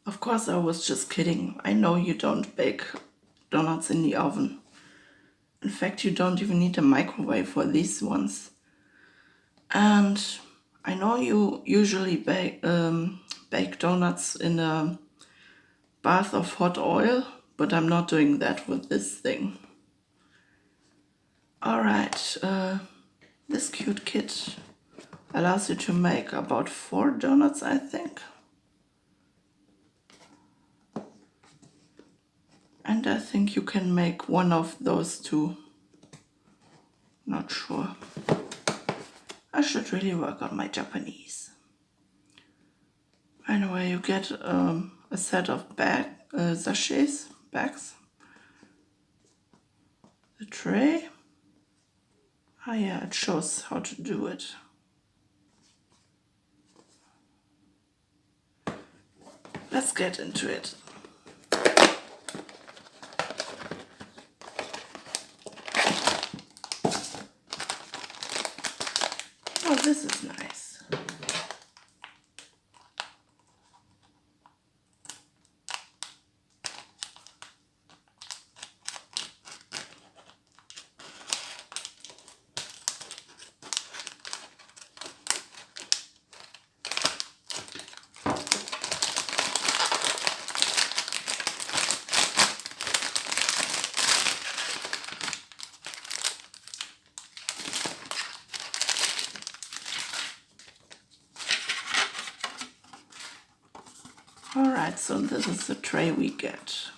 Of course, I was just kidding. I know you don't bake donuts in the oven. In fact, you don't even need a microwave for these ones. And I know you usually bake donuts in a bath of hot oil, but I'm not doing that with this thing. Alright, this cute kit allows you to make about 4 donuts, I think. And I think you can make one of those two. Not sure. I should really work on my Japanese. Anyway, you get a set of sachets, bags. The tray. Ah yeah, it shows how to do it. Let's get into it. Oh, this is nice. Alright, so this is the tray we get.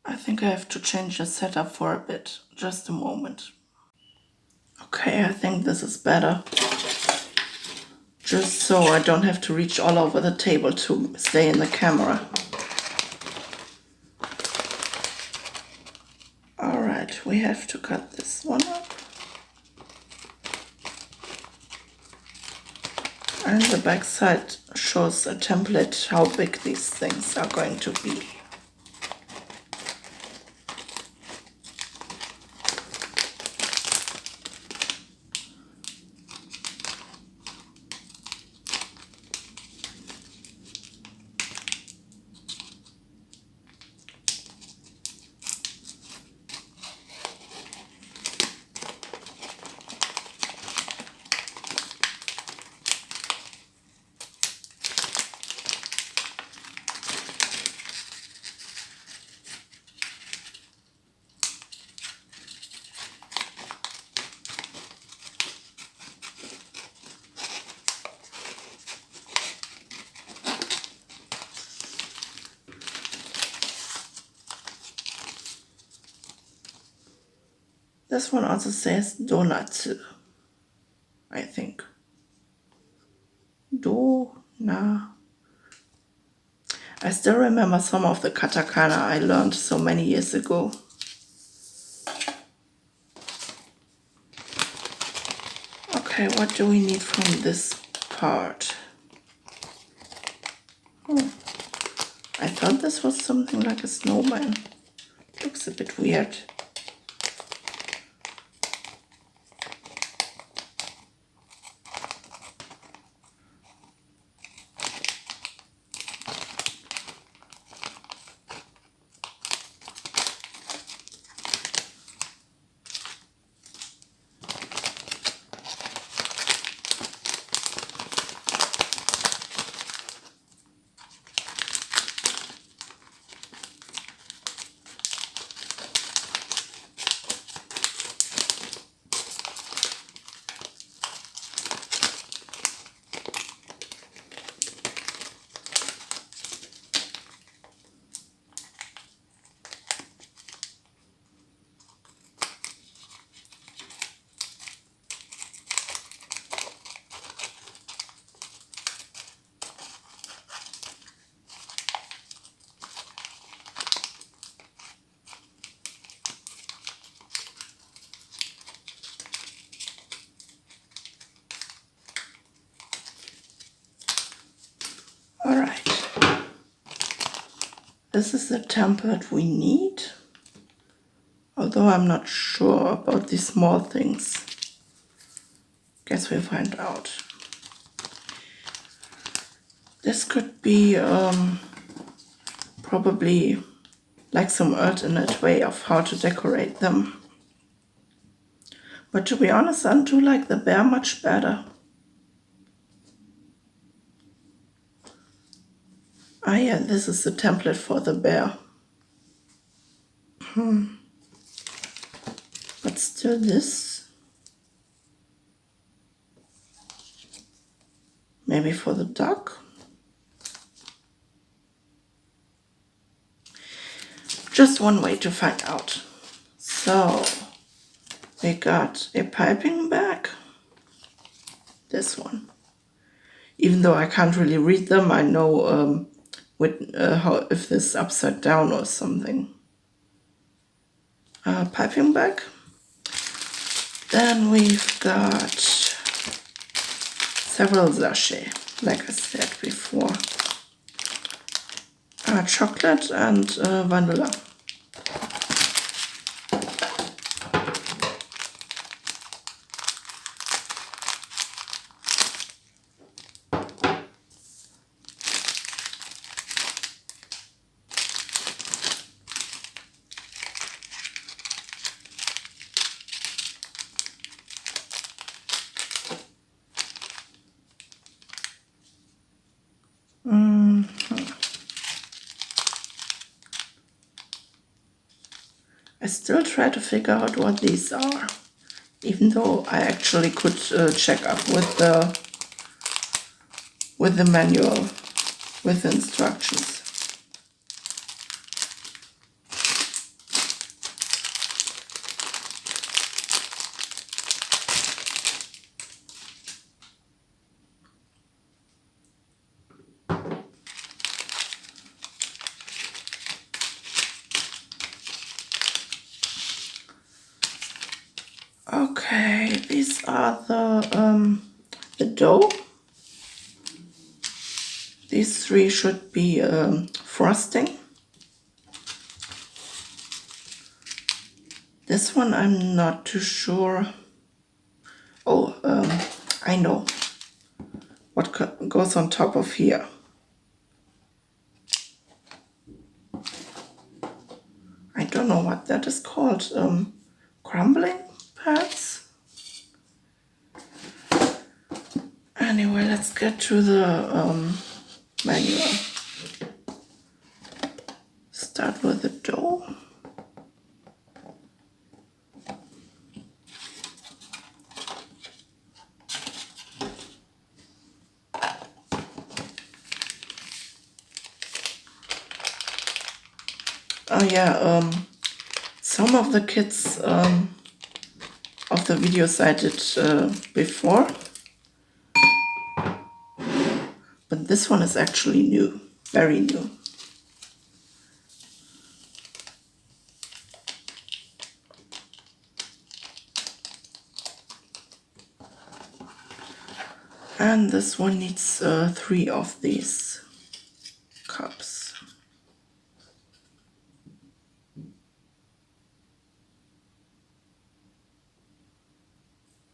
I think I have to change the setup for a bit. Just a moment. Okay, I think this is better. Just so I don't have to reach all over the table to stay in the camera. Alright, we have to cut this one up. And the back side shows a template how big these things are going to be. This one also says donut, I think. Do-na. I still remember some of the katakana I learned so many years ago. Okay, what do we need from this part? Oh, I thought this was something like a snowman. Looks a bit weird. This is the template we need, although I'm not sure about these small things. Guess we'll find out. This could be probably like some alternate way of how to decorate them. But to be honest, I do like the bear much better. Ah yeah, this is the template for the bear. But still this. Maybe for the duck. Just one way to find out. So we got a piping bag. This one. Even though I can't really read them, I know how if this is upside down or something. Piping bag. Then we've got several sachets, like I said before. Chocolate and vanilla. I still try to figure out what these are, even though I actually could check up with the manual, with the instructions. Okay, these are the dough. These three should be frosting. This one I'm not too sure. Oh, I know what goes on top of here. I don't know what that is called. Crumbling pads? Anyway, let's get to the manual. Start with the dough. Oh yeah, some of the kids of the videos I did before, but this one is actually new, very new. And this one needs 3 of these cups.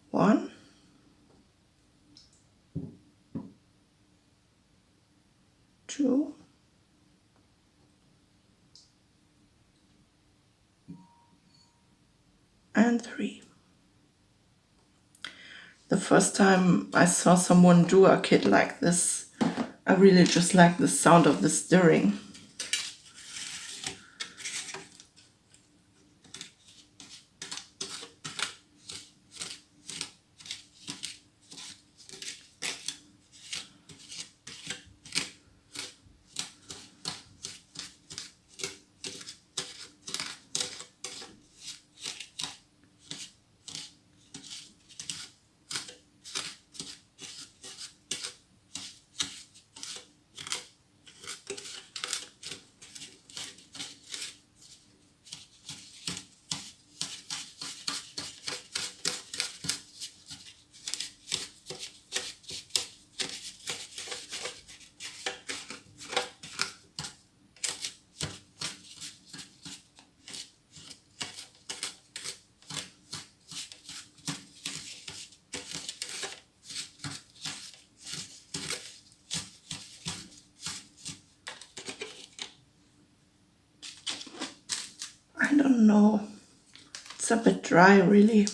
One, two, and 3. The first time I saw someone do a kit like this, I really just liked the sound of the stirring. I don't know. It's a bit dry, really.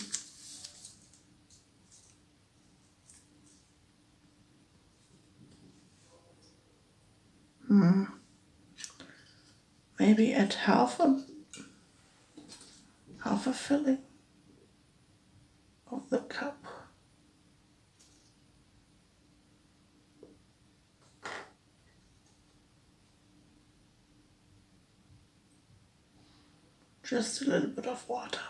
Maybe add half a filling of the cup. Just a little bit of water.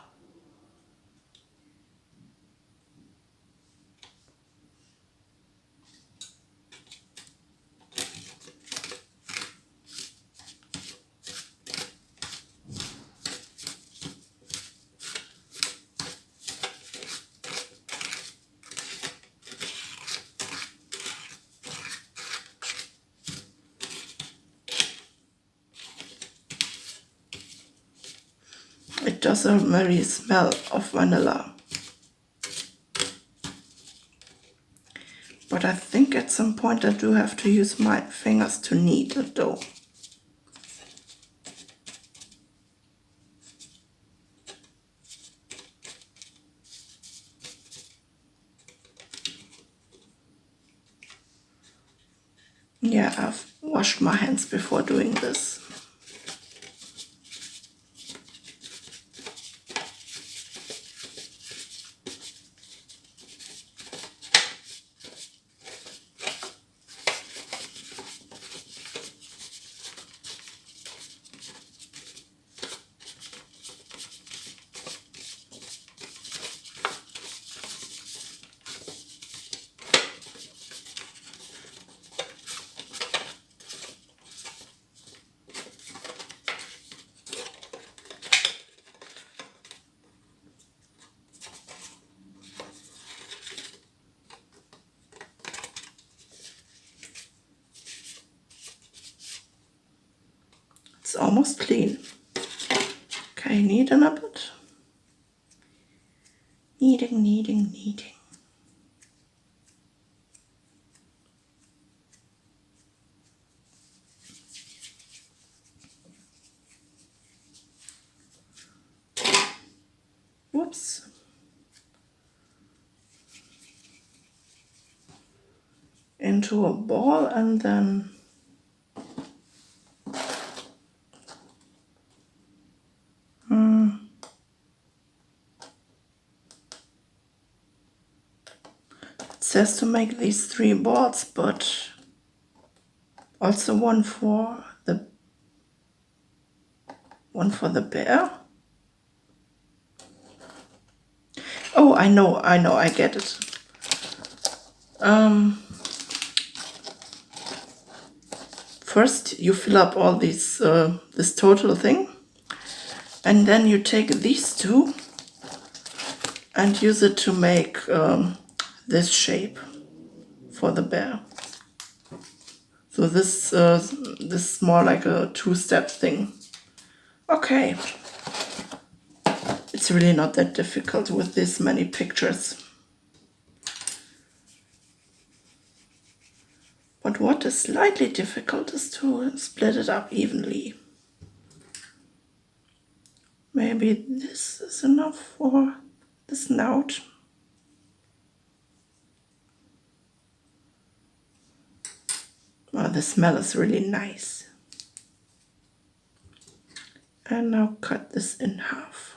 It does a very smell of vanilla. But I think at some point I do have to use my fingers to knead the dough. Yeah, I've washed my hands before doing this. It's almost clean. Okay, kneading a bit. Kneading, kneading, kneading. Whoops. Into a ball and then it says to make these 3 balls, but also one for the bear. Oh, I know, I get it. First you fill up all these this total thing, and then you take these 2 and use it to make this shape for the bear. So this is more like a 2-step thing. Okay, it's really not that difficult with this many pictures. But what is slightly difficult is to split it up evenly. Maybe this is enough for the snout. Well, the smell is really nice. And now cut this in half.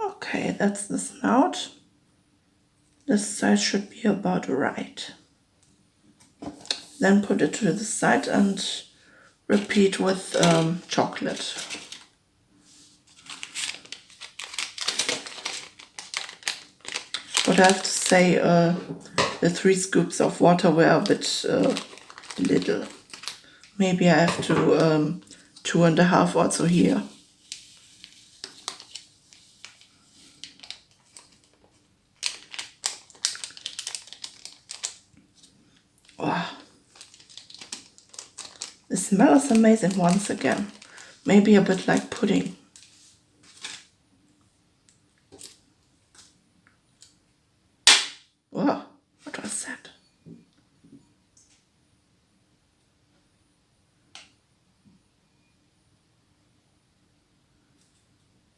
Okay, that's the snout. This side should be about right. Then put it to the side and repeat with chocolate. But I have to say, the 3 scoops of water were a bit little. Maybe I have to 2.5 also here. Wow. The smell is amazing once again. Maybe a bit like pudding. Wow, what was that?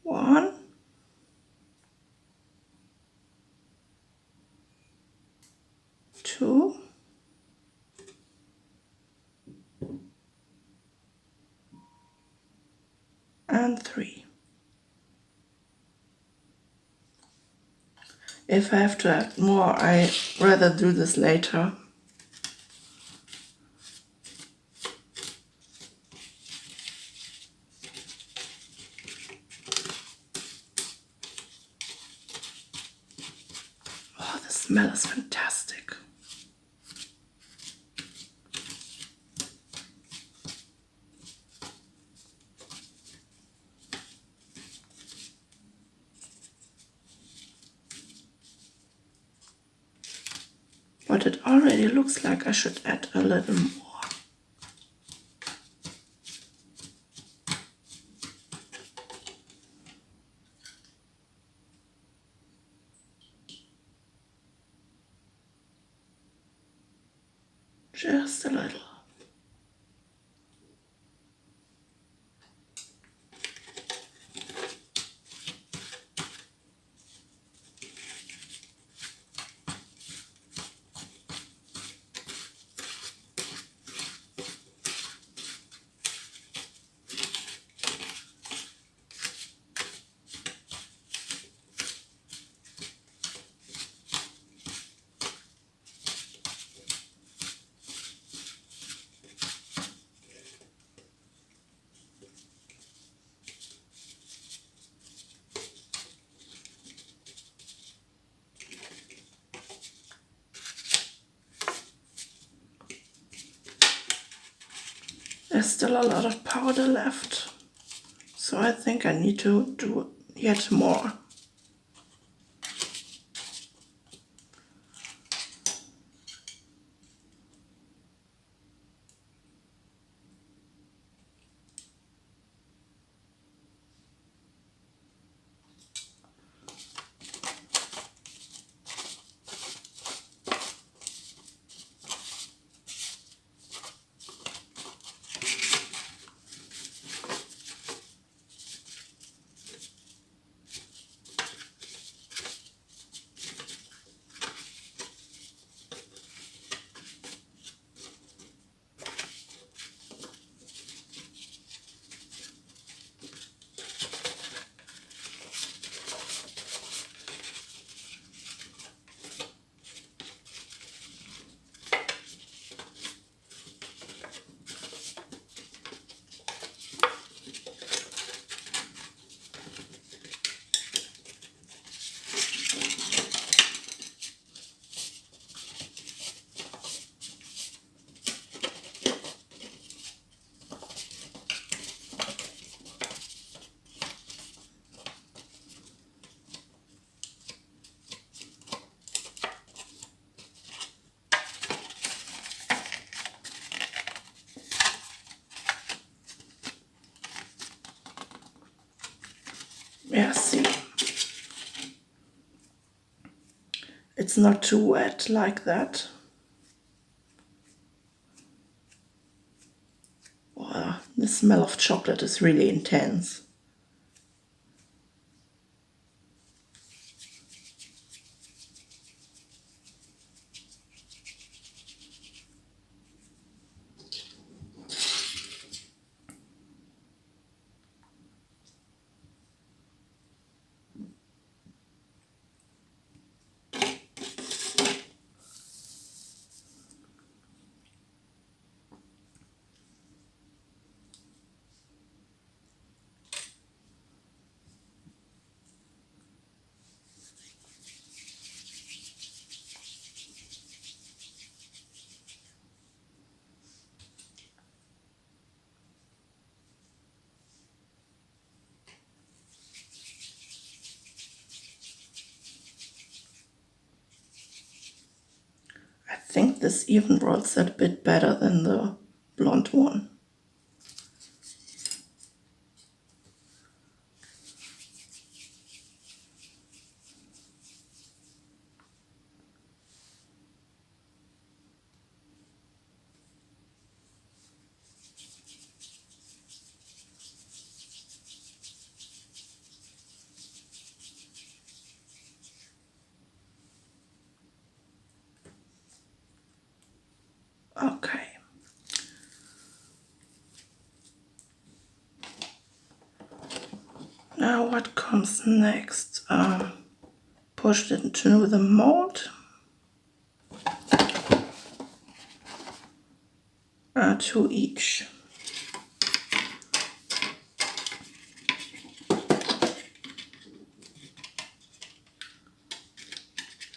One, two, and 3. If I have to add more, I rather do this later. Oh, the smell is fantastic. But it already looks like I should add a little more. Just a little. There's still a lot of powder left, so I think I need to do yet more. Yeah, see. It's not too wet like that. Wow, the smell of chocolate is really intense. think this even rolls a bit better than the blonde one. Okay. Now what comes next? Push it into the mold. Two each.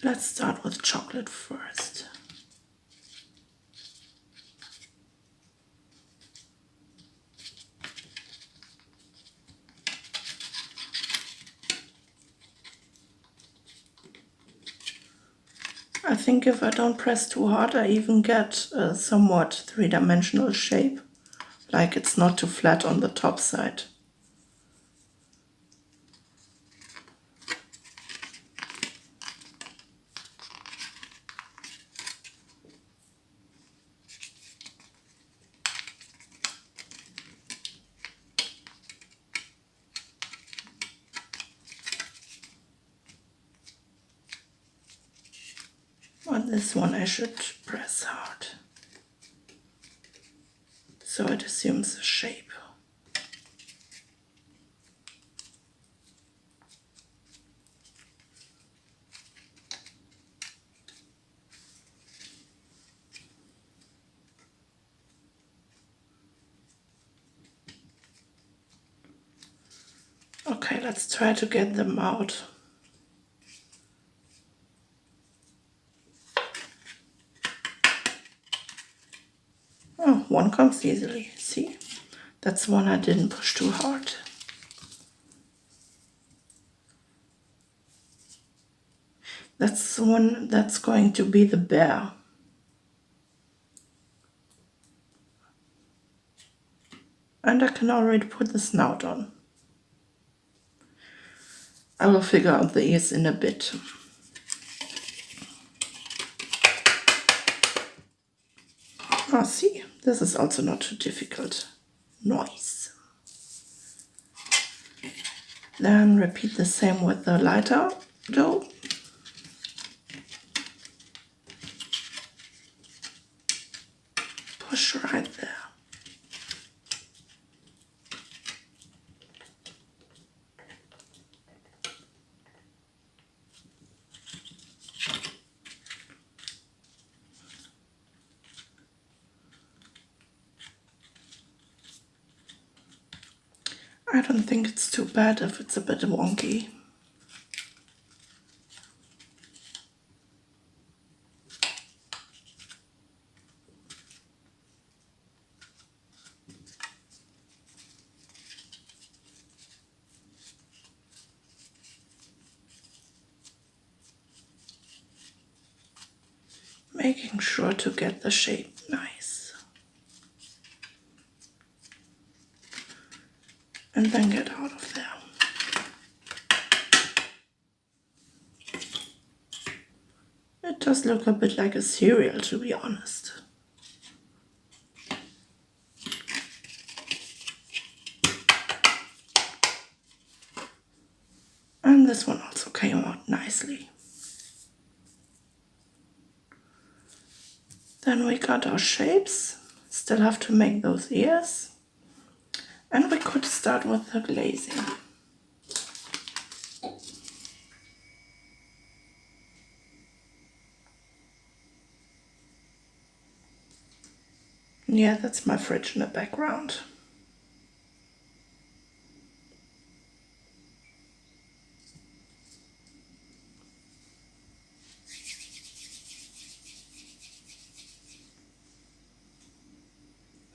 Let's start with chocolate first. I think if I don't press too hard, I even get a somewhat three-dimensional shape, like it's not too flat on the top side. On this one I should press hard, so it assumes a shape. Okay, let's try to get them out. Oh, one comes easily, see? That's one I didn't push too hard. That's the one that's going to be the bear. And I can already put the snout on. I will figure out the ears in a bit. Ah, see, this is also not too difficult. Nice. Then repeat the same with the lighter dough. Push right there. I don't think it's too bad if it's a bit wonky. Making sure to get the shape nice. And then get out of there. It does look a bit like a cereal, to be honest. And this one also came out nicely. Then we got our shapes. Still have to make those ears. And we could start with the glazing. Yeah, that's my fridge in the background.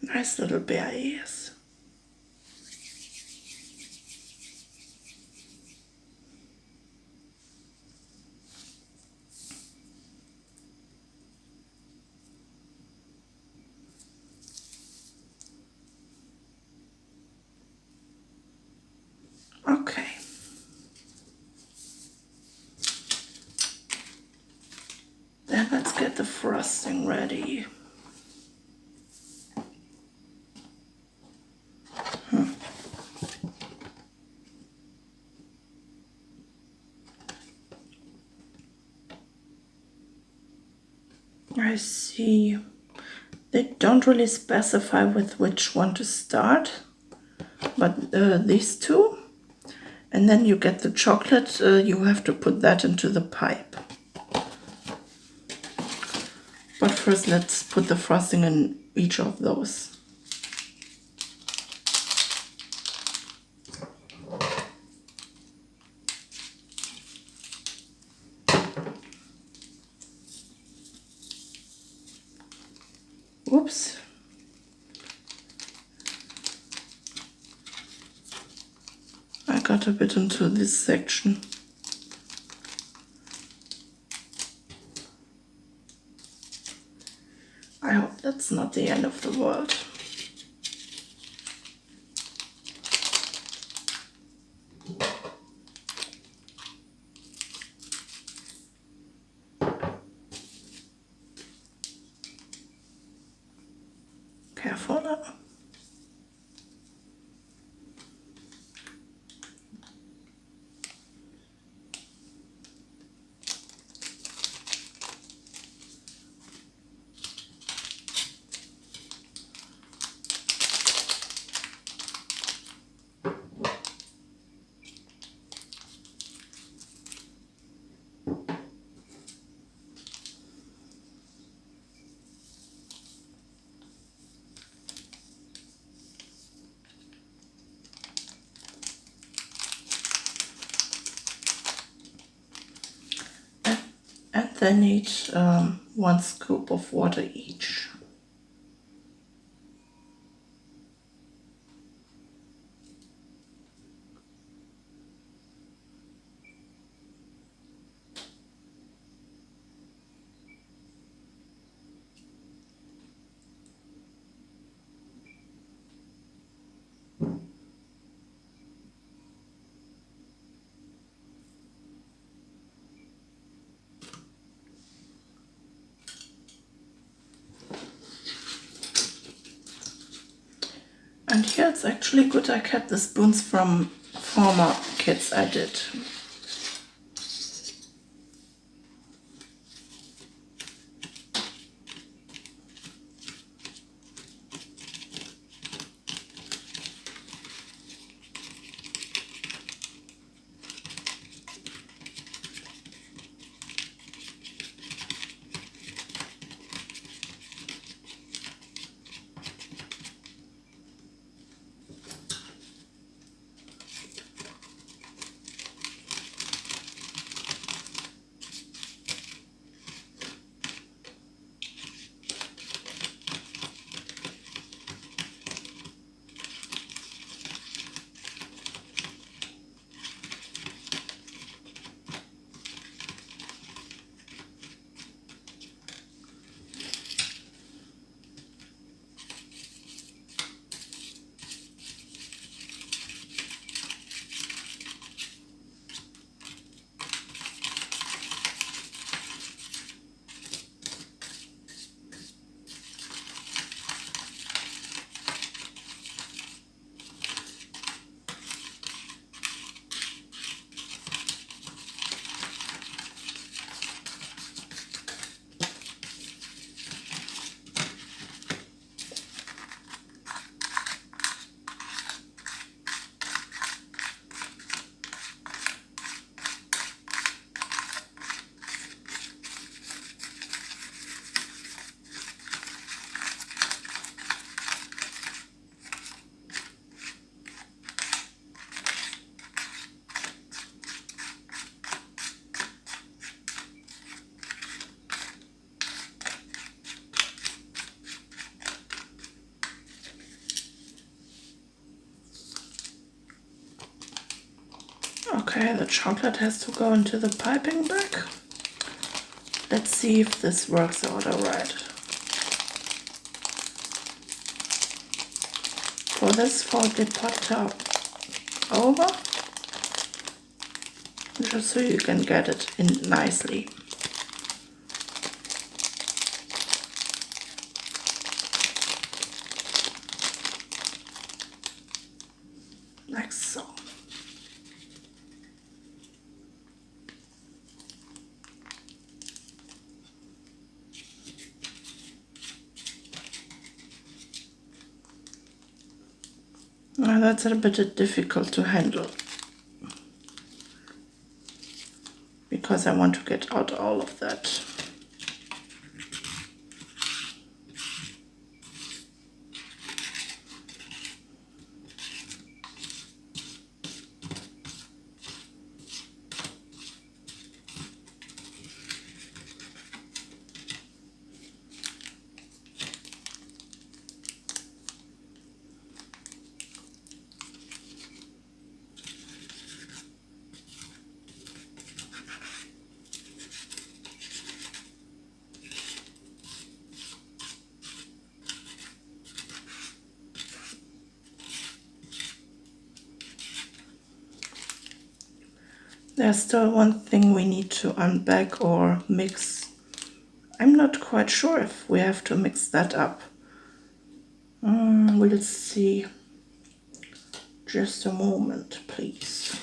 Nice little bear ears. let's get the frosting ready. I see. They don't really specify with which one to start, but these two. And then you get the chocolate, you have to put that into the pipe. But first let's put the frosting in each of those. Oops. I got a bit into this section. I hope that's not the end of the world. Careful now. And they need 1 scoop of water each. And here it's actually good I kept the spoons from former kits I did. Okay, the chocolate has to go into the piping bag. Let's see if this works out alright. For this, fold the pot top over, just so you can get it in nicely. that's a bit difficult to handle because I want to get out all of that. There's still one thing we need to unbag or mix. I'm not quite sure if we have to mix that up. We'll see. Just a moment, please.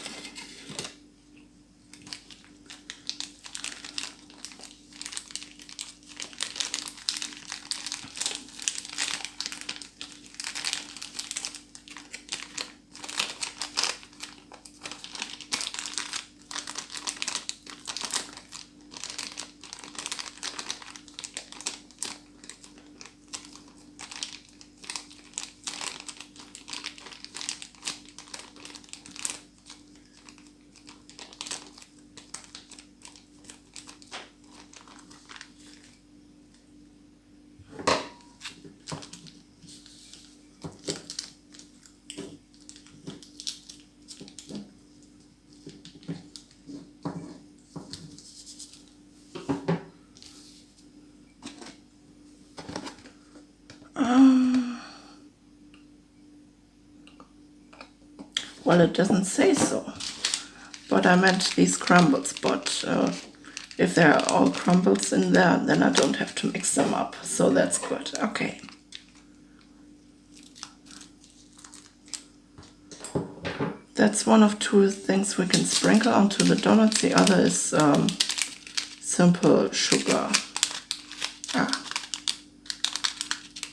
Well, it doesn't say so, but I meant these crumbles, but if there are all crumbles in there, then I don't have to mix them up, so that's good. Okay. That's one of two things we can sprinkle onto the donuts. The other is simple sugar.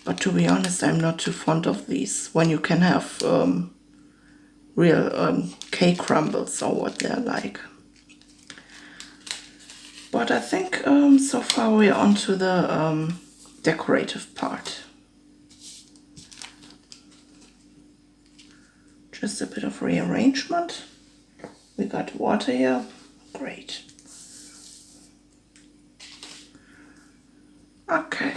But to be honest, I'm not too fond of these when you can have real cake crumbles or what they're like. But I think so far we're on to the decorative part. Just a bit of rearrangement. We got water here. Great. Okay.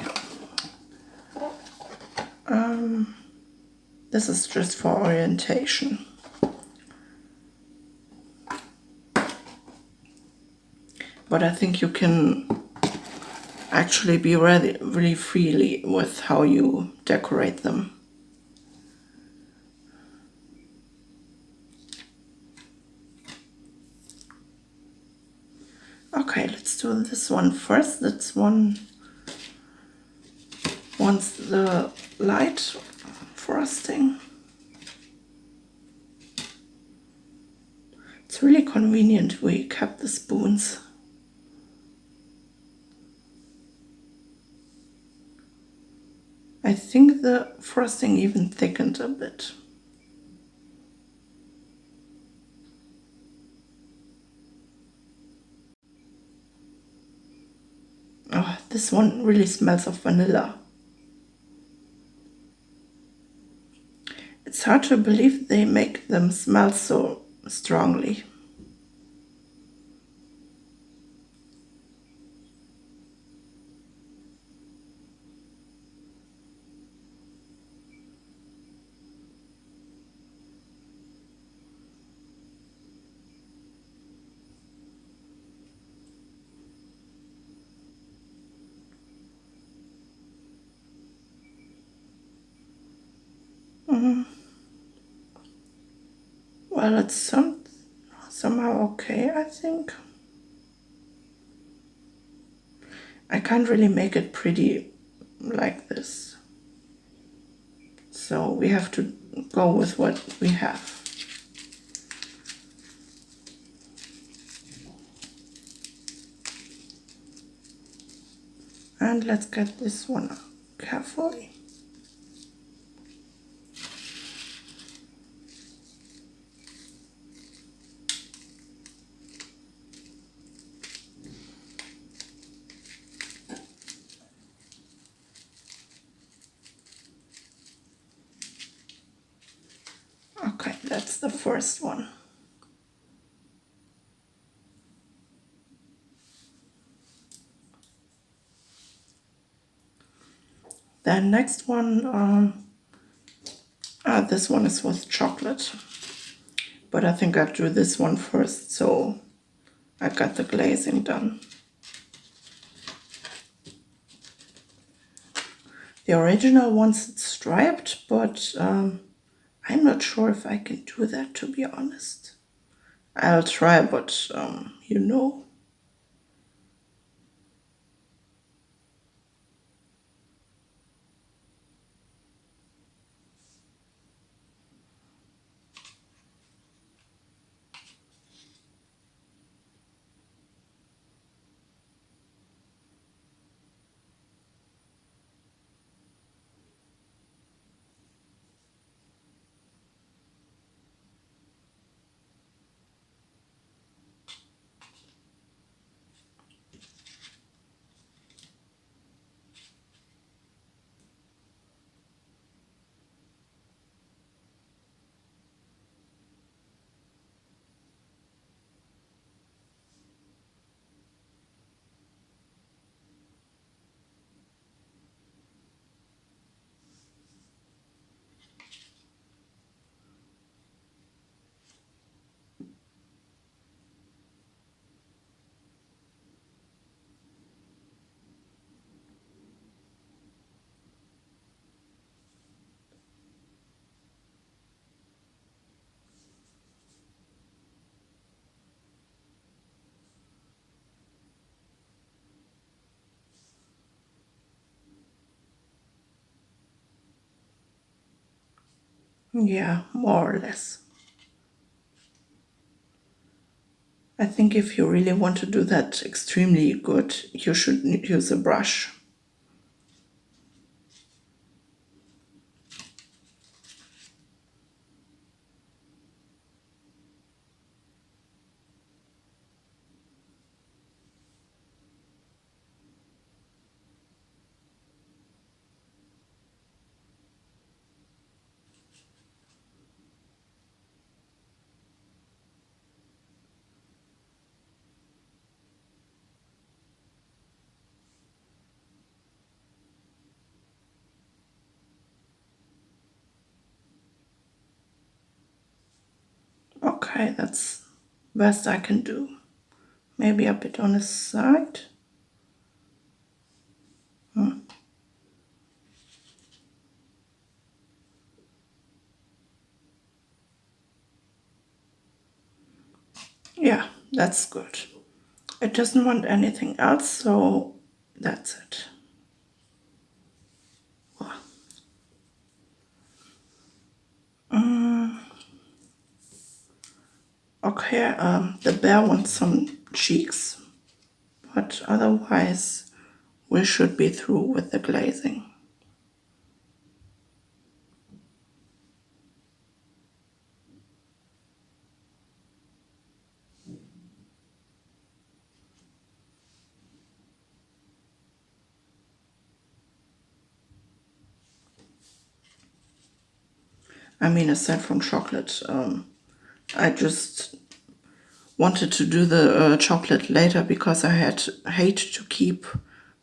This is just for orientation. But I think you can actually be really freely with how you decorate them. Okay, let's do this one first. That's one wants the light frosting. It's really convenient we kept the spoons. I think the frosting even thickened a bit. Oh, this one really smells of vanilla. It's hard to believe they make them smell so strongly. Well, it's somehow okay, I think. I can't really make it pretty like this. So we have to go with what we have. And let's get this one carefully. the first one. Then next one, this one is with chocolate. But I think I'll do this one first, so I got the glazing done. The original one's striped, but I'm not sure if I can do that, to be honest. I'll try, but you know. Yeah, more or less. I think if you really want to do that extremely good, you should use a brush. Okay, that's best I can do. Maybe a bit on the side. Yeah, that's good. It doesn't want anything else, so that's it. Okay, the bear wants some cheeks, but otherwise we should be through with the glazing. I mean, aside from chocolate, I just wanted to do the chocolate later because I hate to keep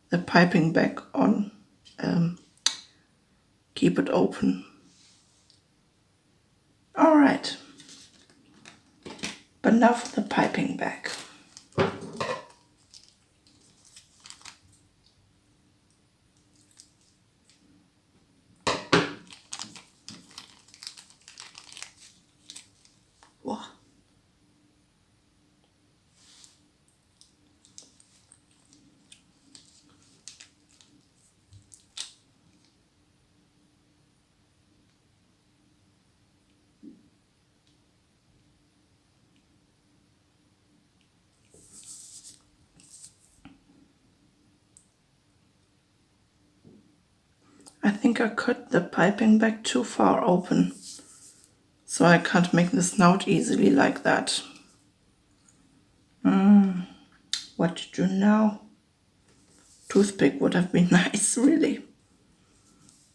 the piping back on, keep it open. All right, but now for the piping back. Whoa. I think I cut the piping back too far open, so I can't make the snout easily like that. What to do now? Toothpick would have been nice, really.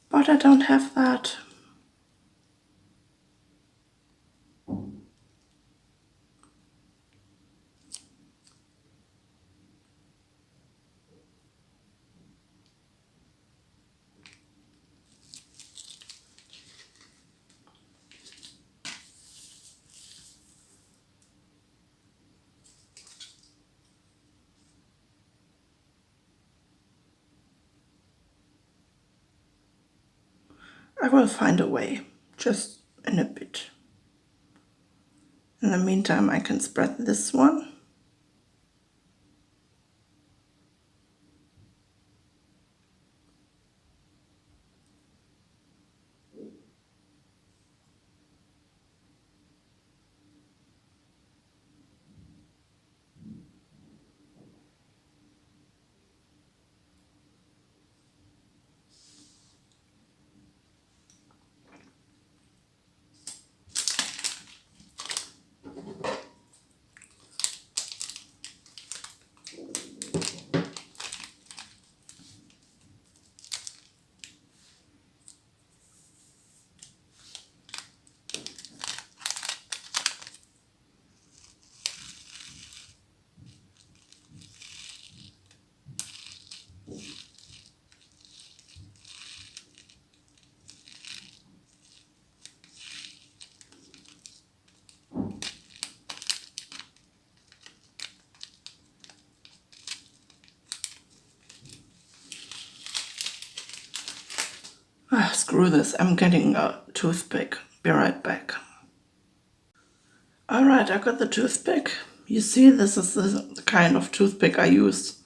But I don't have that. I will find a way, just in a bit. In the meantime, I can spread this one. Ah, screw this, I'm getting a toothpick. Be right back. Alright, I got the toothpick. You see, this is the kind of toothpick I used.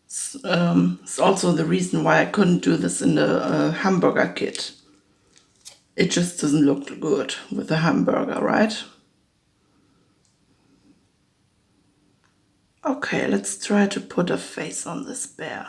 It's also the reason why I couldn't do this in the hamburger kit. It just doesn't look good with a hamburger, right? Okay, let's try to put a face on this bear.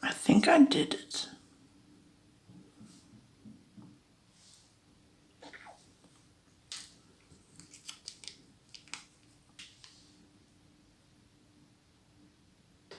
I think I did it.